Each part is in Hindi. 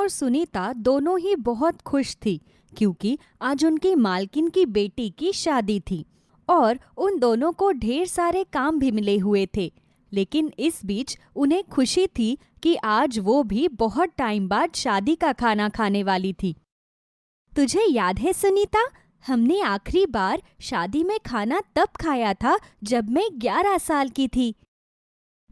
और सुनीता दोनों ही बहुत खुश थी क्योंकि आज उनकी मालकिन की बेटी की शादी थी और उन दोनों को ढेर सारे काम भी मिले हुए थे। लेकिन इस बीच उन्हें खुशी थी कि आज वो भी बहुत टाइम बाद शादी का खाना खाने वाली थी। तुझे याद है सुनीता, हमने आखिरी बार शादी में खाना तब खाया था जब मैं 11 साल की थी।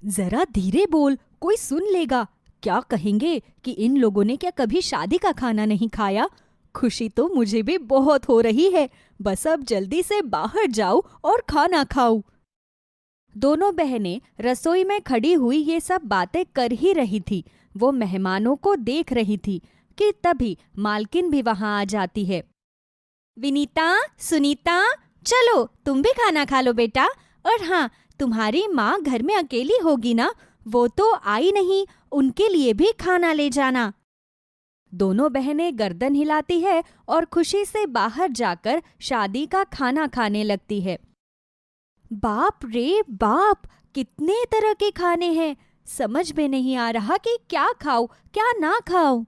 जरा धीरे बोल, कोई सुन लेगा। क्या कहेंगे कि इन लोगों ने क्या कभी शादी का खाना नहीं खाया। खुशी तो मुझे भी बहुत हो रही है, बस अब जल्दी से बाहर जाऊं और खाना खाऊं। दोनों बहनें रसोई में खड़ी हुई ये सब बातें कर ही रही थी। वो मेहमानों को देख रही थी कि तभी मालकिन भी वहां आ जाती है। विनीता, सुनीता, चलो तुम भी खाना खा लो बेटा। और हाँ, तुम्हारी माँ घर में अकेली होगी ना, वो तो आई नहीं, उनके लिए भी खाना ले जाना। दोनों बहनें गर्दन हिलाती है और खुशी से बाहर जाकर शादी का खाना खाने लगती है। बाप रे बाप, कितने तरह के खाने हैं, समझ में नहीं आ रहा कि क्या खाऊं क्या ना खाऊं।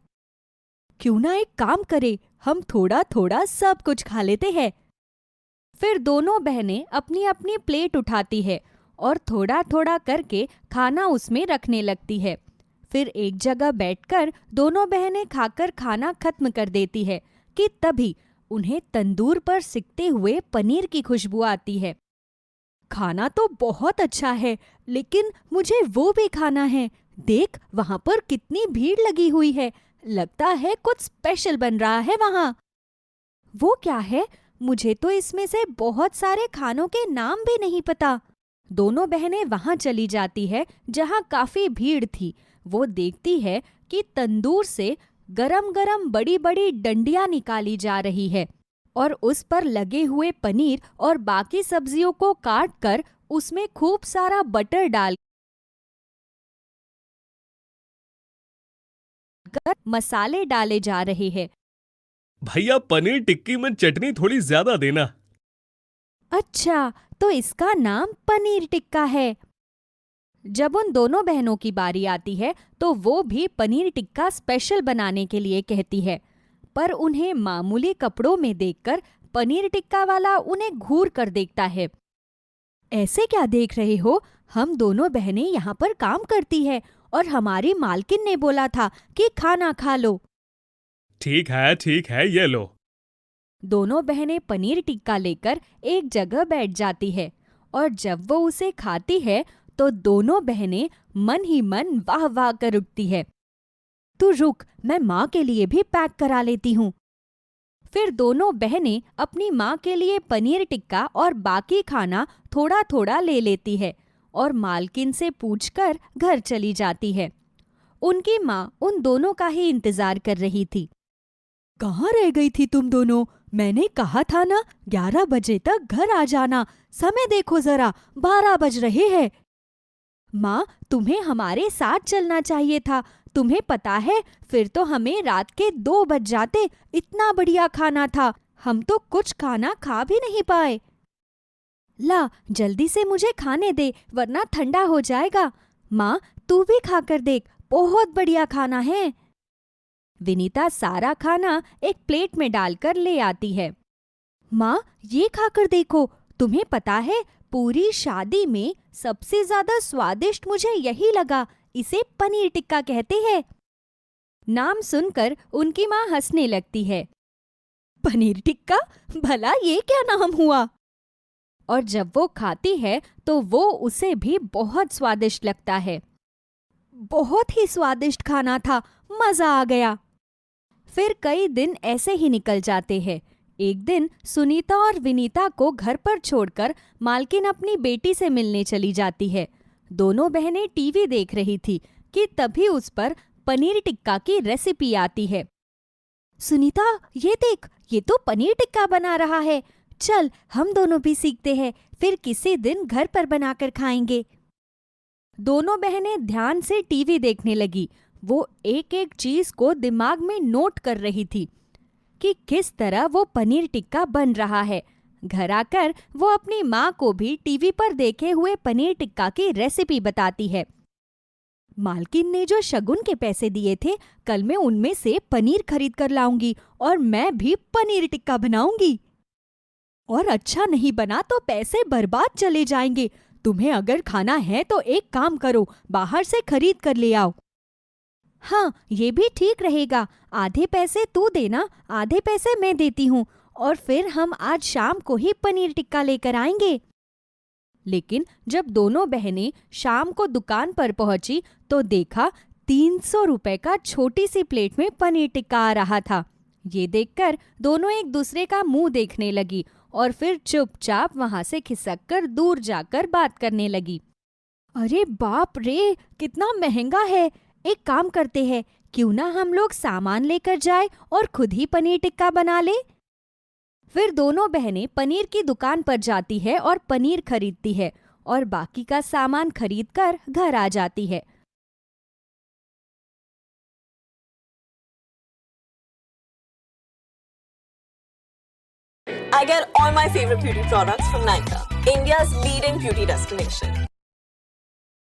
क्यों ना एक काम करे, हम थोड़ा थोड़ा सब कुछ खा लेते हैं। फिर दोनों बहनें अपनी अपनी प्लेट उठाती है और थोड़ा थोड़ा करके खाना उसमें रखने लगती है। फिर एक जगह बैठकर दोनों बहनें खाकर खाना खत्म कर देती है कि तभी उन्हें तंदूर पर सिकते हुए पनीर की खुशबू आती है। खाना तो बहुत अच्छा है, लेकिन मुझे वो भी खाना है। देख, वहां पर कितनी भीड़ लगी हुई है, लगता है कुछ स्पेशल बन रहा है वहां। वो क्या है? मुझे तो इसमें से बहुत सारे खानों के नाम भी नहीं पता। दोनों बहनें वहां चली जाती है जहां काफी भीड़ थी। वो देखती है कि तंदूर से गरम गरम बड़ी बड़ी डंडियां निकाली जा रही है और उस पर लगे हुए पनीर और बाकी सब्जियों को काट कर उसमें खूब सारा बटर डालकर मसाले डाले जा रहे हैं। भैया, पनीर टिक्की में चटनी थोड़ी ज्यादा देना। अच्छा, तो इसका नाम पनीर टिक्का है। जब उन दोनों बहनों की बारी आती है तो वो भी पनीर टिक्का स्पेशल बनाने के लिए कहती है, पर उन्हें मामूली कपड़ों में देखकर पनीर टिक्का वाला उन्हें घूर कर देखता है। ऐसे क्या देख रहे हो? हम दोनों बहनें यहाँ पर काम करती है और हमारी मालकिन ने बोला था कि खाना खा लो। ठीक है, ये लो। दोनों बहनें पनीर टिक्का लेकर एक जगह बैठ जाती है और जब वो उसे खाती है तो दोनों बहनें मन ही मन वाह वाह कर उठती है। तू रुक, मैं माँ के लिए भी पैक करा लेती हूँ। फिर दोनों बहनें अपनी माँ के लिए पनीर टिक्का और बाकी खाना थोड़ा थोड़ा ले लेती है और मालकिन से पूछकर घर चली जाती है। उनकी माँ उन दोनों का ही इंतजार कर रही थी। कहाँ रह गई थी तुम दोनों? मैंने कहा था ना 11 बजे तक घर आ जाना। समय देखो जरा, 12 बज रहे हैं। माँ, तुम्हें हमारे साथ चलना चाहिए था। तुम्हें पता है, फिर तो हमें रात के 2 बज जाते। इतना बढ़िया खाना था, हम तो कुछ खाना खा भी नहीं पाए। ला, जल्दी से मुझे खाने दे वरना ठंडा हो जाएगा। माँ, तू भी खाकर देख, बहुत बढ़िया खाना है। विनीता सारा खाना एक प्लेट में डालकर ले आती है। माँ, ये खाकर देखो, तुम्हें पता है पूरी शादी में सबसे ज्यादा स्वादिष्ट मुझे यही लगा। इसे पनीर टिक्का कहते हैं। नाम सुनकर उनकी माँ हंसने लगती है। पनीर टिक्का? भला ये क्या नाम हुआ? और जब वो खाती है तो वो उसे भी बहुत स्वादिष्ट लगता है। बहुत ही स्वादिष्ट खाना था, मजा आ गया। फिर कई दिन ऐसे ही निकल जाते हैं। एक दिन सुनीता और विनीता को घर पर छोड़कर मालकिन अपनी बेटी से मिलने चली जाती है। दोनों बहनें टीवी देख रही थी कि तभी उस पर पनीर टिक्का की रेसिपी आती है। सुनीता, ये देख, ये तो पनीर टिक्का बना रहा है। चल, हम दोनों भी सीखते हैं, फिर किसी दिन घर पर बनाकर खाएंगे। दोनों बहनें ध्यान से टीवी देखने लगी। वो एक एक चीज को दिमाग में नोट कर रही थी कि किस तरह वो पनीर टिक्का बन रहा है। घर आकर वो अपनी माँ को भी टीवी पर देखे हुए पनीर टिक्का की रेसिपी बताती है। मालकिन ने जो शगुन के पैसे दिए थे, कल मैं उनमें से पनीर खरीद कर लाऊंगी और मैं भी पनीर टिक्का बनाऊंगी। और अच्छा नहीं बना तो पैसे बर्बाद चले जाएंगे। तुम्हें अगर खाना है तो एक काम करो, बाहर से खरीद कर ले आओ। हाँ, ये भी ठीक रहेगा। आधे पैसे तू देना, आधे पैसे मैं देती हूँ, और फिर हम आज शाम को ही पनीर टिक्का लेकर आएंगे। लेकिन जब दोनों बहनें शाम को दुकान पर पहुंची तो देखा 300 रुपए का छोटी सी प्लेट में पनीर टिक्का आ रहा था। ये देखकर दोनों एक दूसरे का मुंह देखने लगी और फिर चुपचाप वहां से खिसक कर दूर जाकर बात करने लगी। अरे बाप रे, कितना महंगा है। एक काम करते हैं, क्यों ना हम लोग सामान लेकर जाए और खुद ही पनीर टिक्का बना ले। फिर दोनों बहनें पनीर की दुकान पर जाती है और पनीर खरीदती है और बाकी का सामान खरीदकर घर आ जाती है। I get all my favorite beauty products from Nykaa, India's leading beauty destination.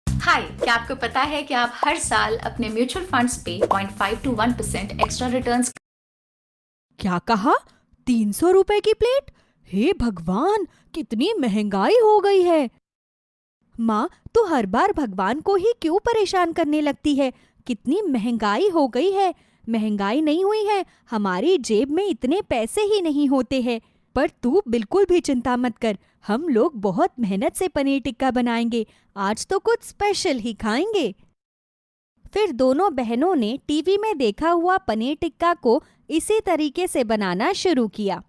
हाय, क्या आपको पता है कि आप हर साल अपने म्यूचुअल फंड्स पे 0.5 to 1% एक्स्ट्रा रिटर्न्स। क्या कहा? 300 रुपए की प्लेट? हे भगवान, कितनी महंगाई हो गई है। माँ, तू हर बार भगवान को ही क्यों परेशान करने लगती है? कितनी महंगाई हो गई है। महंगाई नहीं हुई है, हमारी जेब में इतने पैसे ही नहीं होते हैं। पर तू बिल्कुल भी चिंता मत कर, हम लोग बहुत मेहनत से पनीर टिक्का बनाएंगे। आज तो कुछ स्पेशल ही खाएंगे। फिर दोनों बहनों ने टीवी में देखा हुआ पनीर टिक्का को इसी तरीके से बनाना शुरू किया।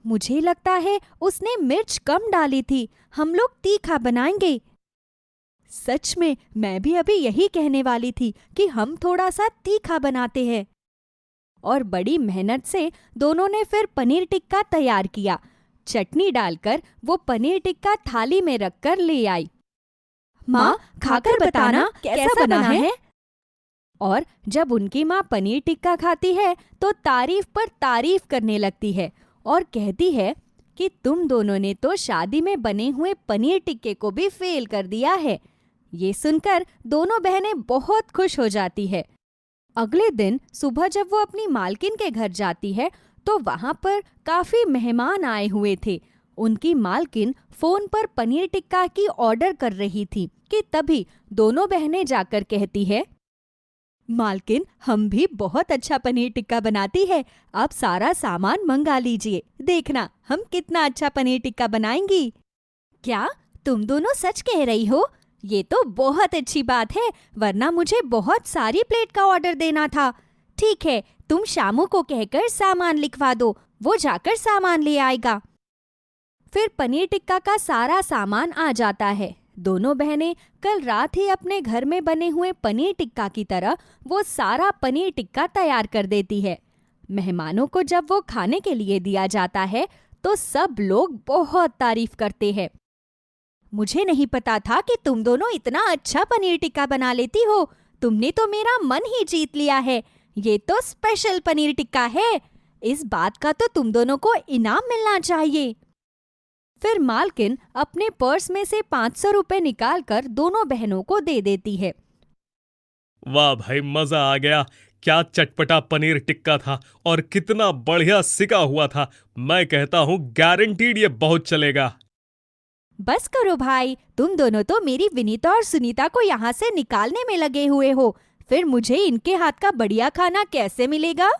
मुझे लगता है उसने मिर्च कम डाली थी, हम लोग तीखा बनाएंगे। सच में, मैं भी अभी यही कहने वाली थी कि हम थोड़ा सा तीखा बनाते हैं। और बड़ी मेहनत से दोनों ने फिर पनीर टिक्का तैयार किया। चटनी डालकर वो पनीर टिक्का थाली में रखकर ले आई। माँ, खाकर बताना कैसा बना है? और जब उनकी माँ पनीर टिक्का खाती है तो तारीफ पर तारीफ करने लगती है और कहती है कि तुम दोनों ने तो शादी में बने हुए पनीर टिक्के को भी फेल कर दिया है। ये सुनकर दोनों बहनें बहुत खुश हो जाती है। अगले दिन सुबह जब वो अपनी मालकिन के घर जाती है तो वहां पर काफी मेहमान आए हुए थे। उनकी मालकिन फोन पर पनीर टिक्का की ऑर्डर कर रही थी कि तभी दोनों बहनें जाकर कहती है, मालकिन, हम भी बहुत अच्छा पनीर टिक्का बनाती है। आप सारा सामान मंगा लीजिए, देखना हम कितना अच्छा पनीर टिक्का बनाएंगी। क्या तुम दोनों सच कह रही हो? ये तो बहुत अच्छी बात है, वरना मुझे बहुत सारी प्लेट का ऑर्डर देना था। ठीक है, तुम शामू को कहकर सामान लिखवा दो, वो जाकर सामान ले आएगा। फिर पनीर टिक्का का सारा सामान आ जाता है। दोनों बहनें कल रात ही अपने घर में बने हुए पनीर टिक्का की तरह वो सारा पनीर टिक्का तैयार कर देती है। मेहमानों को जब वो खाने के लिए दिया जाता है तो सब लोग बहुत तारीफ करते हैं। मुझे नहीं पता था कि तुम दोनों इतना अच्छा पनीर टिक्का बना लेती हो। तुमने तो मेरा मन ही जीत लिया है। ये तो स्पेशल पनीर टिक्का है। इस बात का तो तुम दोनों को इनाम मिलना चाहिए। फिर मालकिन अपने पर्स में से 500 रुपए निकालकर दोनों बहनों को दे देती है। वाह भाई, मजा आ गया। क्या चटपटा पनीर टिक्का था और कितना बढ़िया सिका हुआ था। मैं कहता हूँ गारंटीड ये बहुत चलेगा। बस करो भाई, तुम दोनों तो मेरी विनीता और सुनीता को यहाँ से निकालने में लगे हुए हो। फिर मुझे इनके हाथ का बढ़िया खाना कैसे मिलेगा?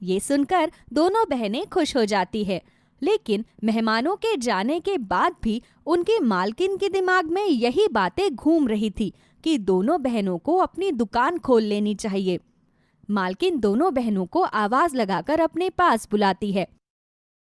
ये सुनकर दोनों बहनें खुश हो जाती है। लेकिन मेहमानों के जाने के बाद भी उनकी मालकिन के दिमाग में यही बातें घूम रही थी कि दोनों बहनों को अपनी दुकान खोल लेनी चाहिए। मालकिन दोनों बहनों को आवाज लगाकर अपने पास बुलाती है।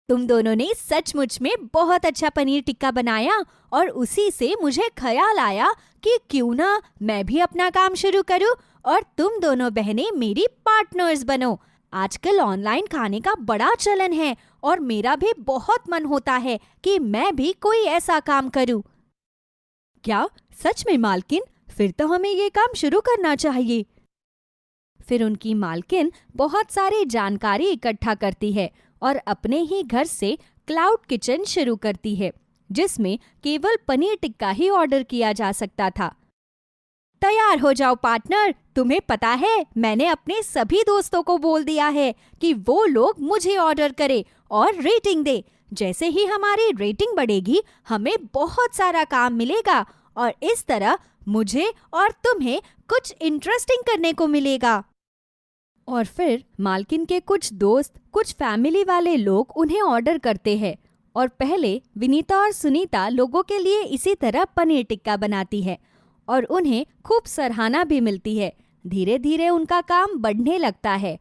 तुम दोनों ने सचमुच में बहुत अच्छा पनीर टिक्का बनाया और उसी से मुझे ख्याल आया कि क्यों ना मैं भी अपना काम शुरू करूं और तुम दोनों बहनें मेरी पार्टनर्स बनो। आजकल ऑनलाइन खाने का बड़ा चलन है और मेरा भी बहुत मन होता है कि मैं भी कोई ऐसा काम करूं। क्या सच में मालकिन? फिर तो हमें ये काम शुरू करना चाहिए। फिर उनकी मालकिन बहुत सारी जानकारी इकट्ठा करती है और अपने ही घर से क्लाउड किचन शुरू करती है, जिसमें केवल पनीर टिक्का ही ऑर्डर किया जा सकता था। तैयार हो जाओ पार्टनर। तुम्हें पता है, मैंने अपने सभी दोस्तों को बोल दिया है कि वो लोग मुझे ऑर्डर करे और रेटिंग दे। जैसे ही हमारी रेटिंग बढ़ेगी, हमें बहुत सारा काम मिलेगा और इस तरह मुझे और तुम्हें कुछ इंटरेस्टिंग करने को मिलेगा। और फिर मालकिन के कुछ दोस्त, कुछ फैमिली वाले लोग उन्हें ऑर्डर करते हैं और पहले विनीता और सुनीता लोगों के लिए इसी तरह पनीर टिक्का बनाती है और उन्हें खूब सराहना भी मिलती है। धीरे धीरे उनका काम बढ़ने लगता है।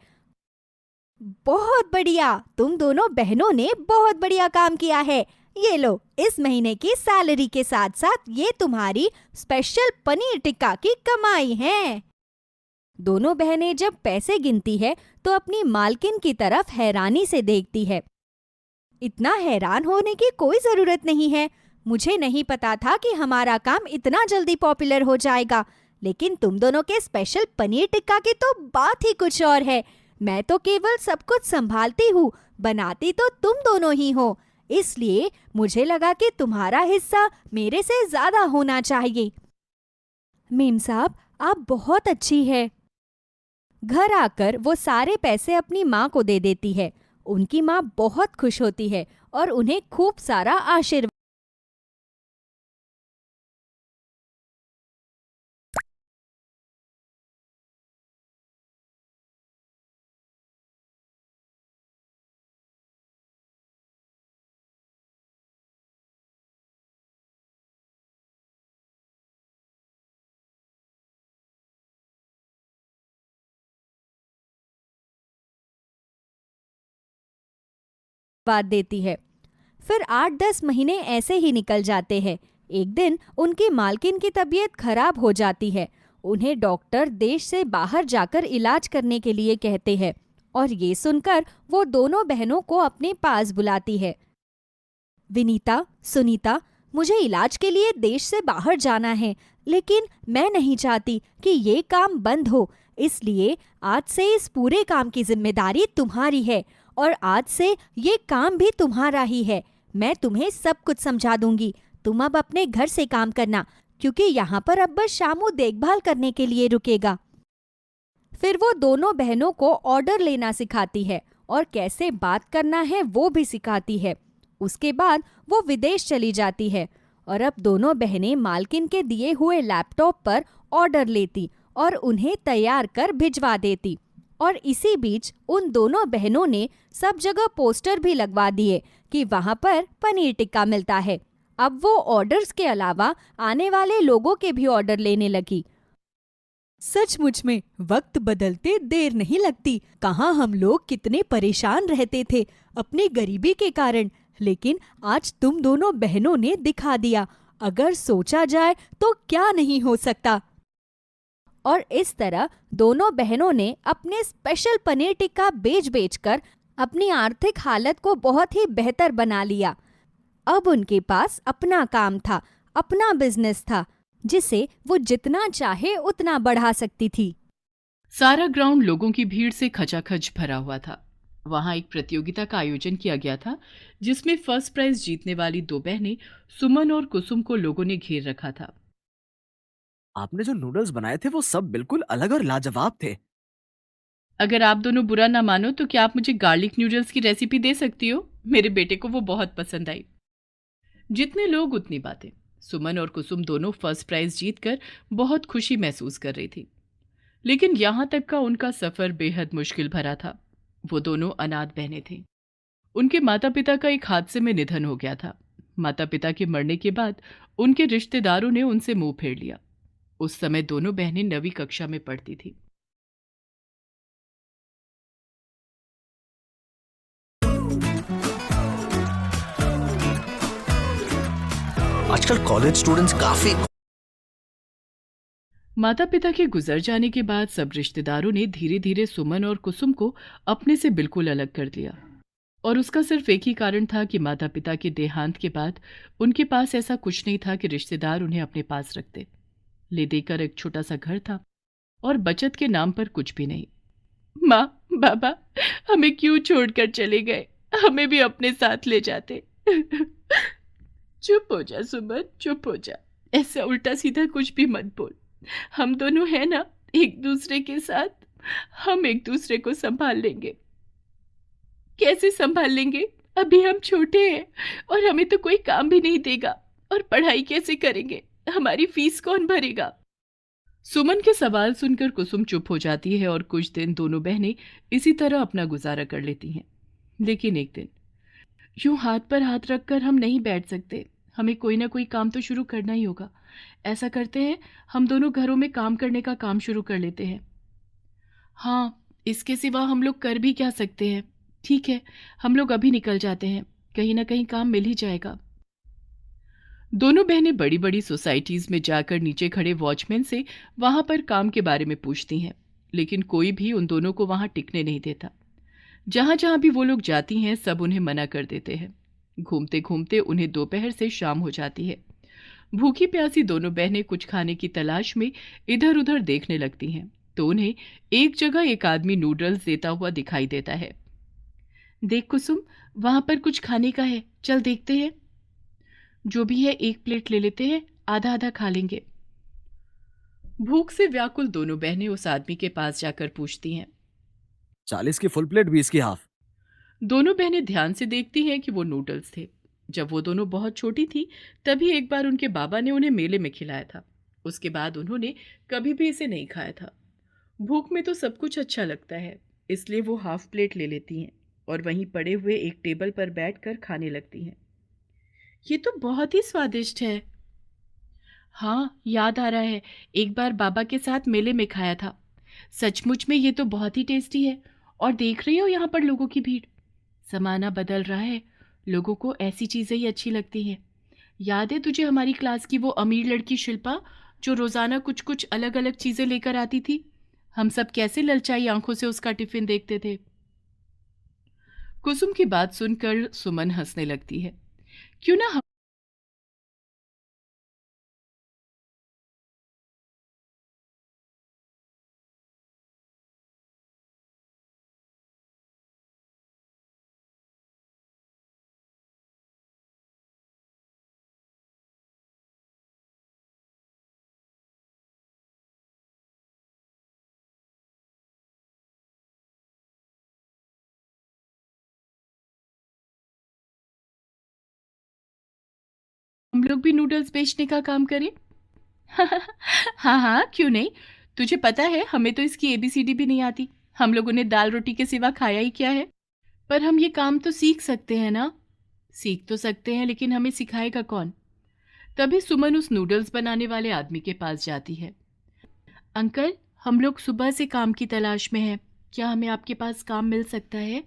बहुत बढ़िया, तुम दोनों बहनों ने बहुत बढ़िया काम किया है। ये लो, इस महीने की सैलरी के साथ साथ ये तुम्हारी स्पेशल पनीर टिक्का की कमाई है। दोनों बहनें जब पैसे गिनती है तो अपनी मालकिन की तरफ हैरानी से देखती है। इतना हैरान होने की कोई जरूरत नहीं है। मुझे नहीं पता था कि हमारा काम इतना जल्दी पॉपुलर हो जाएगा, लेकिन तुम दोनों के स्पेशल पनीर टिक्का की तो बात ही कुछ और है। मैं तो केवल सब कुछ संभालती हूँ, बनाती तो तुम दोनों ही हो। इसलिए मुझे लगा कि तुम्हारा हिस्सा मेरे से ज्यादा होना चाहिए। मेम साहब, आप बहुत अच्छी है। घर आकर वो सारे पैसे अपनी माँ को दे देती है। उनकी माँ बहुत खुश होती है और उन्हें खूब सारा आशीर्वाद देती है। फिर 8-10 महीने ऐसे ही निकल जाते हैं। एक दिन उनकी मालकिन की तबीयत खराब हो जाती है। उन्हें डॉक्टर देश से बाहर जाकर इलाज करने के लिए कहते हैं और ये सुनकर वो दोनों बहनों को अपने पास बुलाती है। विनीता, सुनीता, मुझे इलाज के लिए देश से बाहर जाना है, लेकिन मैं नहीं चाहती कि ये काम बंद हो। इसलिए आज से इस पूरे काम की जिम्मेदारी तुम्हारी है और आज से ये काम भी तुम्हारा ही है। मैं तुम्हें सब कुछ समझा दूंगी। तुम अब अपने घर से काम करना, क्योंकि यहाँ पर अब बस शामू देखभाल करने के लिए रुकेगा। फिर वो दोनों बहनों को ऑर्डर लेना सिखाती है और कैसे बात करना है वो भी सिखाती है। उसके बाद वो विदेश चली जाती है और अब दोनों बहनें मालकिन के दिए हुए लैपटॉप पर ऑर्डर लेती और उन्हें तैयार कर भिजवा देती। और इसी बीच उन दोनों बहनों ने सब जगह पोस्टर भी लगवा दिए कि वहाँ पर पनीर टिक्का मिलता है। अब वो ऑर्डर्स के अलावा आने वाले लोगों के भी ऑर्डर लेने लगी। सचमुच में वक्त बदलते देर नहीं लगती। कहाँ हम लोग कितने परेशान रहते थे अपनी गरीबी के कारण, लेकिन आज तुम दोनों बहनों ने दिखा दिया, अगर सोचा जाए तो क्या नहीं हो सकता। और इस तरह दोनों बहनों ने अपने स्पेशल पनीर टिक्का बेच कर अपनी आर्थिक हालत को बहुत ही बेहतर बना लिया। अब उनके पास अपना काम था, अपना बिजनेस था, जिसे वो जितना चाहे उतना बढ़ा सकती थी। सारा ग्राउंड लोगों की भीड़ से खचाखच भरा हुआ था। वहां एक प्रतियोगिता का आयोजन किया गया था, जिसमें फर्स्ट प्राइज जीतने वाली दो बहनें सुमन और कुसुम को लोगों ने घेर रखा था। आपने जो नूडल्स बनाए थे वो सब बिल्कुल अलग और लाजवाब थे। अगर आप दोनों बुरा ना मानो तो क्या आप मुझे गार्लिक नूडल्स की रेसिपी दे सकती हो? मेरे बेटे को वो बहुत पसंद आई। जितने लोग उतनी बातें। सुमन और कुसुम दोनों फर्स्ट प्राइज जीतकर बहुत खुशी महसूस कर रही थी, लेकिन यहां तक का उनका सफर बेहद मुश्किल भरा था। वो दोनों अनाथ बहनें थीं। उनके माता पिता का एक हादसे में निधन हो गया था। माता पिता के मरने के बाद उनके रिश्तेदारों ने उनसे मुंह फेर लिया। उस समय दोनों बहनें 9वीं कक्षा में पढ़ती थी। आजकल कॉलेज स्टूडेंट्स काफी माता पिता के गुजर जाने के बाद सब रिश्तेदारों ने धीरे धीरे सुमन और कुसुम को अपने से बिल्कुल अलग कर दिया। और उसका सिर्फ एक ही कारण था कि माता पिता के देहांत के बाद उनके पास ऐसा कुछ नहीं था कि रिश्तेदार उन्हें अपने पास रखते। ले देकर एक छोटा सा घर था और बचत के नाम पर कुछ भी नहीं। माँ, बाबा हमें क्यों छोड़कर चले गए? हमें भी अपने साथ ले जाते। चुप हो जा सुमन, चुप हो जा। ऐसा उल्टा सीधा कुछ भी मत बोल। हम दोनों हैं ना, एक दूसरे के साथ हम एक दूसरे को संभाल लेंगे। कैसे संभाल लेंगे? अभी हम छोटे हैं और हमें तो कोई काम भी नहीं देगा, और पढ़ाई कैसे करेंगे? हमारी फीस कौन भरेगा? सुमन के सवाल सुनकर कुसुम चुप हो जाती है और कुछ दिन दोनों बहनें इसी तरह अपना गुजारा कर लेती हैं। लेकिन एक दिन, यूं हाथ पर हाथ रखकर हम नहीं बैठ सकते, हमें कोई ना कोई काम तो शुरू करना ही होगा। ऐसा करते हैं, हम दोनों घरों में काम करने का काम शुरू कर लेते हैं। हाँ, इसके सिवा हम लोग कर भी क्या सकते हैं? ठीक है, हम लोग अभी निकल जाते हैं, कहीं ना कहीं काम मिल ही जाएगा। दोनों बहनें बड़ी बड़ी सोसाइटीज में जाकर नीचे खड़े वॉचमैन से वहां पर काम के बारे में पूछती हैं, लेकिन कोई भी उन दोनों को वहां टिकने नहीं देता। जहां जहां भी वो लोग जाती हैं, सब उन्हें मना कर देते हैं। घूमते घूमते उन्हें दोपहर से शाम हो जाती है। भूखी प्यासी दोनों बहनें कुछ खाने की तलाश में इधर उधर देखने लगती हैं, तो उन्हें एक जगह एक आदमी नूडल्स देता हुआ दिखाई देता है। देख कुसुम, वहां पर कुछ खाने का है, चल देखते हैं। जो भी है, एक प्लेट ले लेते हैं, आधा आधा खा लेंगे। भूख से व्याकुल दोनों बहनें उस आदमी के पास जाकर पूछती हैं। 40 की फुल प्लेट, 20 की हाफ। दोनों बहनें ध्यान से देखती हैं कि वो नूडल्स थे। जब वो दोनों बहुत छोटी थी, तभी एक बार उनके बाबा ने उन्हें मेले में खिलाया था। उसके बाद उन्होंने कभी भी इसे नहीं खाया था। भूख में तो सब कुछ अच्छा लगता है, इसलिए वो हाफ प्लेट ले लेती हैं और वहीं पड़े हुए एक टेबल पर बैठकर खाने लगती हैं। ये तो बहुत ही स्वादिष्ट है। हाँ, याद आ रहा है, एक बार बाबा के साथ मेले में खाया था। सचमुच में ये तो बहुत ही टेस्टी है। और देख रही हो यहाँ पर लोगों की भीड़। जमाना बदल रहा है, लोगों को ऐसी चीजें ही अच्छी लगती हैं। याद है तुझे हमारी क्लास की वो अमीर लड़की शिल्पा, जो रोजाना कुछ कुछ अलग अलग चीजें लेकर आती थी? हम सब कैसे ललचाई आंखों से उसका टिफिन देखते थे। कुसुम की बात सुनकर सुमन हंसने लगती है। क्यों ना हम लोग भी नूडल्स बेचने का काम करें? हाँ हाँ, क्यों नहीं। तुझे पता है, हमें तो इसकी एबीसीडी भी नहीं आती। हम लोगों ने दाल रोटी के सिवा खाया ही क्या है। पर हम ये काम तो सीख सकते हैं ना। सीख तो सकते हैं, लेकिन हमें सिखाएगा कौन? तभी सुमन उस नूडल्स बनाने वाले आदमी के पास जाती है। अंकल, हम लोग सुबह से काम की तलाश में हैं, क्या हमें आपके पास काम मिल सकता है?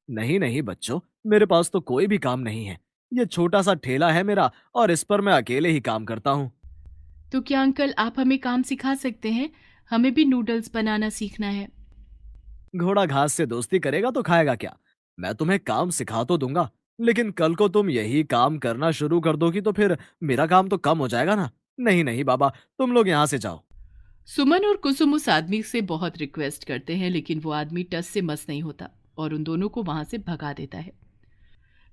नहीं नहीं बच्चों, मेरे पास तो कोई भी काम नहीं है। ये छोटा सा ठेला है मेरा, और इस पर मैं अकेले ही काम करता हूँ। तो क्या अंकल आप हमें काम सिखा सकते हैं? हमें भी नूडल्स बनाना सीखना है। घोड़ा घास से दोस्ती करेगा तो खाएगा क्या? मैं तुम्हें काम सिखा तो दूंगा, लेकिन कल को तुम यही काम करना शुरू कर दोगी तो फिर मेरा काम तो कम हो जाएगा ना। नहीं नहीं बाबा, तुम लोग यहाँ से जाओ। सुमन और कुसुम उस आदमी से बहुत रिक्वेस्ट करते हैं, लेकिन वो आदमी टस से मस नहीं होता और उन दोनों को वहां से भगा देता है।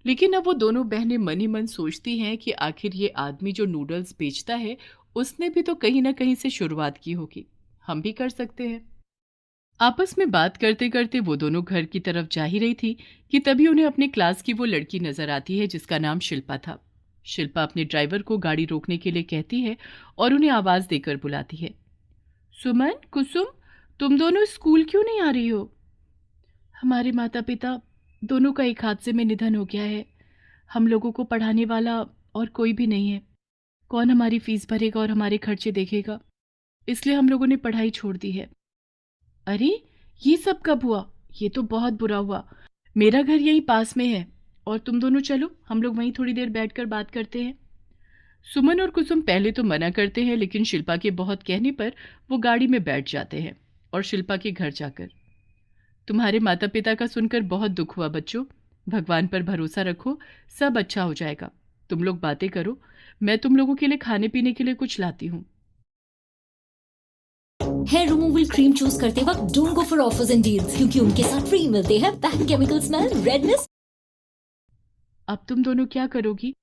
लेकिन अब वो दोनों बहनें मन ही मन सोचती हैं कि आखिर ये आदमी जो नूडल्स बेचता है, उसने भी तो कहीं ना कहीं से शुरुआत की होगी। हम भी कर सकते हैं। आपस में बात करते करते वो दोनों घर की तरफ जा ही रही थी कि तभी उन्हें अपने क्लास की वो लड़की नजर आती है जिसका नाम शिल्पा था। शिल्पा अपने ड्राइवर को गाड़ी रोकने के लिए कहती है और उन्हें आवाज देकर बुलाती है। सुमन, कुसुम, तुम दोनों स्कूल क्यों नहीं आ रही हो? हमारे माता पिता दोनों का एक हादसे में निधन हो गया है। हम लोगों को पढ़ाने वाला और कोई भी नहीं है। कौन हमारी फीस भरेगा और हमारे खर्चे देखेगा? इसलिए हम लोगों ने पढ़ाई छोड़ दी है। अरे, ये सब कब हुआ? ये तो बहुत बुरा हुआ। मेरा घर यहीं पास में है, और तुम दोनों चलो, हम लोग वहीं थोड़ी देर बैठकर बात करते हैं। सुमन और कुसुम पहले तो मना करते हैं, लेकिन शिल्पा के बहुत कहने पर वो गाड़ी में बैठ जाते हैं और शिल्पा के घर जाकर, तुम्हारे माता पिता का सुनकर बहुत दुख हुआ बच्चों। भगवान पर भरोसा रखो, सब अच्छा हो जाएगा। तुम लोग बातें करो, मैं तुम लोगों के लिए खाने पीने के लिए कुछ लाती हूँ। हेयर रिमूवल क्रीम चूज करते वक्त don't go for offers and deals, क्योंकि उनके साथ फ्री मिलते हैं बैक केमिकल स्मेल, रेडनेस। अब तुम दोनों क्या करोगी?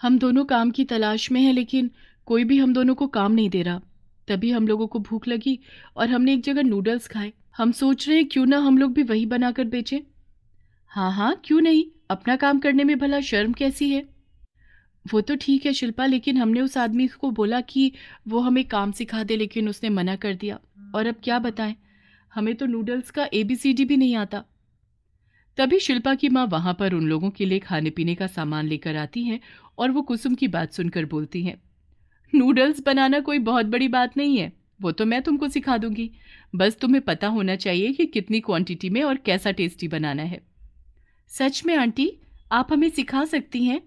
हम दोनों काम की तलाश में हैं, लेकिन कोई भी हम दोनों को काम नहीं दे रहा। तभी हम लोगों को भूख लगी और हमने एक जगह नूडल्स खाए। हम सोच रहे हैं क्यों ना हम लोग भी वही बनाकर बेचें। हाँ हाँ, क्यों नहीं, अपना काम करने में भला शर्म कैसी है। वो तो ठीक है शिल्पा, लेकिन हमने उस आदमी को बोला कि वो हमें काम सिखा दे, लेकिन उसने मना कर दिया। और अब क्या बताएं, हमें तो नूडल्स का ABCD भी नहीं आता। तभी शिल्पा की माँ वहां पर उन लोगों के लिए खाने पीने का सामान लेकर आती हैं और वो कुसुम की बात सुनकर बोलती हैं, नूडल्स बनाना कोई बहुत बड़ी बात नहीं है, वो तो मैं तुमको सिखा दूंगी। बस तुम्हें पता होना चाहिए कि कितनी क्वांटिटी में और कैसा टेस्टी बनाना है। सच में आंटी, आप हमें सिखा सकती हैं?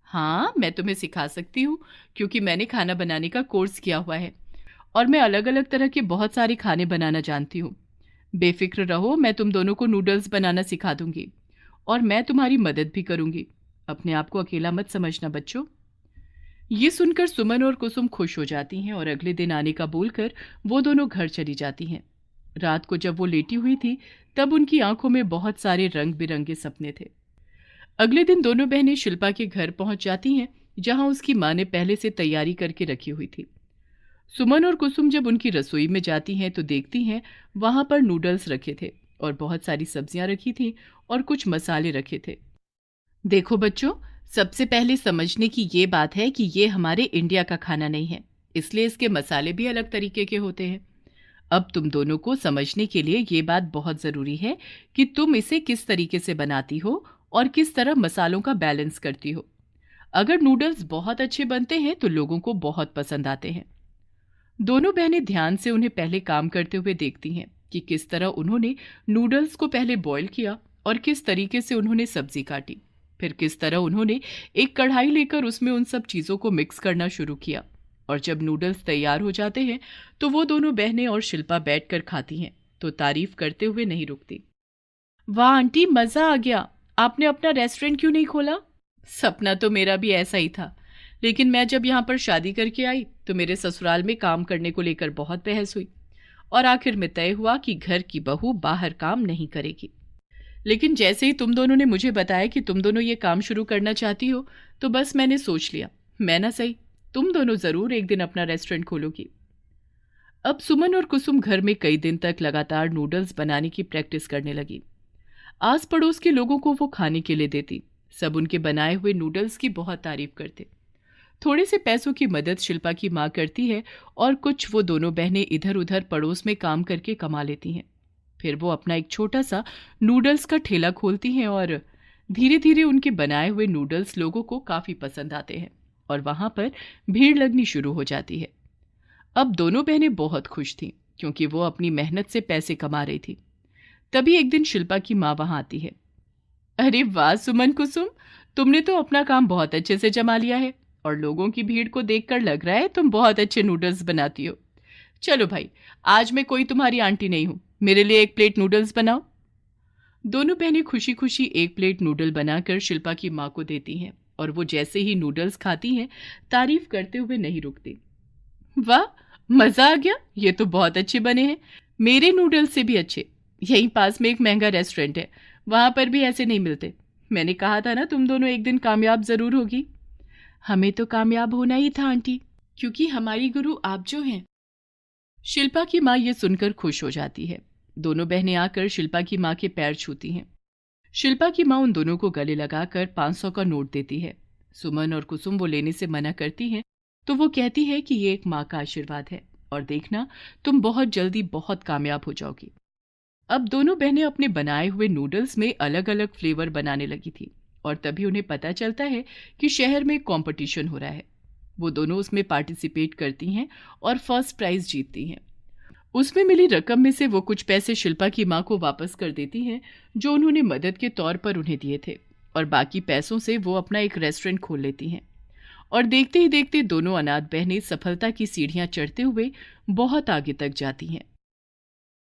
हाँ, मैं तुम्हें सिखा सकती हूँ, क्योंकि मैंने खाना बनाने का कोर्स किया हुआ है और मैं अलग अलग तरह के बहुत सारे खाने बनाना जानती हूँ। बेफिक्र रहो, मैं तुम दोनों को नूडल्स बनाना सिखा दूंगी और मैं तुम्हारी मदद भी करूंगी। अपने आप को अकेला मत समझना बच्चों। ये सुनकर सुमन और कुसुम खुश हो जाती हैं और अगले दिन आने का बोलकर वो दोनों घर चली जाती हैं। रात को जब वो लेटी हुई थी तब उनकी आंखों में बहुत सारे रंग बिरंगे सपने थे। अगले दिन दोनों बहनें शिल्पा के घर पहुंच जाती हैं, जहां उसकी मां ने पहले से तैयारी करके रखी हुई थी। सुमन और कुसुम जब उनकी रसोई में जाती हैं तो देखती हैं वहां पर नूडल्स रखे थे और बहुत सारी सब्जियां रखी थी और कुछ मसाले रखे थे। देखो बच्चों, सबसे पहले समझने की ये बात है कि ये हमारे इंडिया का खाना नहीं है, इसलिए इसके मसाले भी अलग तरीके के होते हैं। अब तुम दोनों को समझने के लिए ये बात बहुत ज़रूरी है कि तुम इसे किस तरीके से बनाती हो और किस तरह मसालों का बैलेंस करती हो। अगर नूडल्स बहुत अच्छे बनते हैं तो लोगों को बहुत पसंद आते हैं। दोनों बहनें ध्यान से उन्हें पहले काम करते हुए देखती हैं कि किस तरह उन्होंने नूडल्स को पहले बॉईल किया और किस तरीके से उन्होंने सब्जी काटी, फिर किस तरह उन्होंने एक कढ़ाई लेकर उसमें उन सब चीज़ों को मिक्स करना शुरू किया। और जब नूडल्स तैयार हो जाते हैं तो वो दोनों बहनें और शिल्पा बैठकर खाती हैं तो तारीफ करते हुए नहीं रुकती। वाह आंटी, मज़ा आ गया, आपने अपना रेस्टोरेंट क्यों नहीं खोला? सपना तो मेरा भी ऐसा ही था, लेकिन मैं जब यहाँ पर शादी करके आई तो मेरे ससुराल में काम करने को लेकर बहुत बहस हुई और आखिर में तय हुआ कि घर की बहू बाहर काम नहीं करेगी। लेकिन जैसे ही तुम दोनों ने मुझे बताया कि तुम दोनों ये काम शुरू करना चाहती हो तो बस मैंने सोच लिया, मैं ना सही, तुम दोनों ज़रूर एक दिन अपना रेस्टोरेंट खोलोगी। अब सुमन और कुसुम घर में कई दिन तक लगातार नूडल्स बनाने की प्रैक्टिस करने लगी। आस पड़ोस के लोगों को वो खाने के लिए देती। सब उनके बनाए हुए नूडल्स की बहुत तारीफ करते। थोड़े से पैसों की मदद शिल्पा की माँ करती है और कुछ वो दोनों बहनें इधर उधर पड़ोस में काम करके कमा लेती हैं। फिर वो अपना एक छोटा सा नूडल्स का ठेला खोलती हैं और धीरे धीरे उनके बनाए हुए नूडल्स लोगों को काफ़ी पसंद आते हैं और वहाँ पर भीड़ लगनी शुरू हो जाती है। अब दोनों बहनें बहुत खुश थीं क्योंकि वो अपनी मेहनत से पैसे कमा रही थी। तभी एक दिन शिल्पा की माँ वहाँ आती है। अरे वाह सुमन कुसुम, तुमने तो अपना काम बहुत अच्छे से जमा लिया है और लोगों की भीड़ को देखकर लग रहा है तुम बहुत अच्छे नूडल्स बनाती हो। चलो भाई, आज मैं कोई तुम्हारी आंटी नहीं हूँ, मेरे लिए एक प्लेट नूडल्स बनाओ। दोनों बहनें खुशी खुशी एक प्लेट नूडल बनाकर शिल्पा की माँ को देती हैं और वो जैसे ही नूडल्स खाती हैं तारीफ करते हुए नहीं रुकती। वाह, मज़ा आ गया, ये तो बहुत अच्छे बने हैं, मेरे नूडल्स से भी अच्छे। यहीं पास में एक महंगा रेस्टोरेंट है, वहाँ पर भी ऐसे नहीं मिलते। मैंने कहा था ना तुम दोनों एक दिन कामयाब ज़रूर होगी। हमें तो कामयाब होना ही था आंटी, क्योंकि हमारी गुरु आप जो हैं। शिल्पा की माँ ये सुनकर खुश हो जाती है। दोनों बहनें आकर शिल्पा की माँ के पैर छूती हैं। शिल्पा की माँ उन दोनों को गले लगाकर 500 का नोट देती है। सुमन और कुसुम वो लेने से मना करती हैं तो वो कहती है कि ये एक माँ का आशीर्वाद है और देखना तुम बहुत जल्दी बहुत कामयाब हो जाओगी। अब दोनों बहनें अपने बनाए हुए नूडल्स में अलग अलग फ्लेवर बनाने लगी थी और तभी उन्हें पता चलता है कि शहर में कंपटीशन हो रहा है। वो दोनों उसमें पार्टिसिपेट करती हैं और फर्स्ट प्राइज जीतती हैं। उसमें मिली रकम में से वो कुछ पैसे शिल्पा की माँ को वापस कर देती हैं जो उन्होंने मदद के तौर पर उन्हें दिए थे, और बाकी पैसों से वो अपना एक रेस्टोरेंट खोल लेती हैं। और देखते ही देखते दोनों अनाथ बहनें सफलता की सीढ़ियाँ चढ़ते हुए बहुत आगे तक जाती हैं।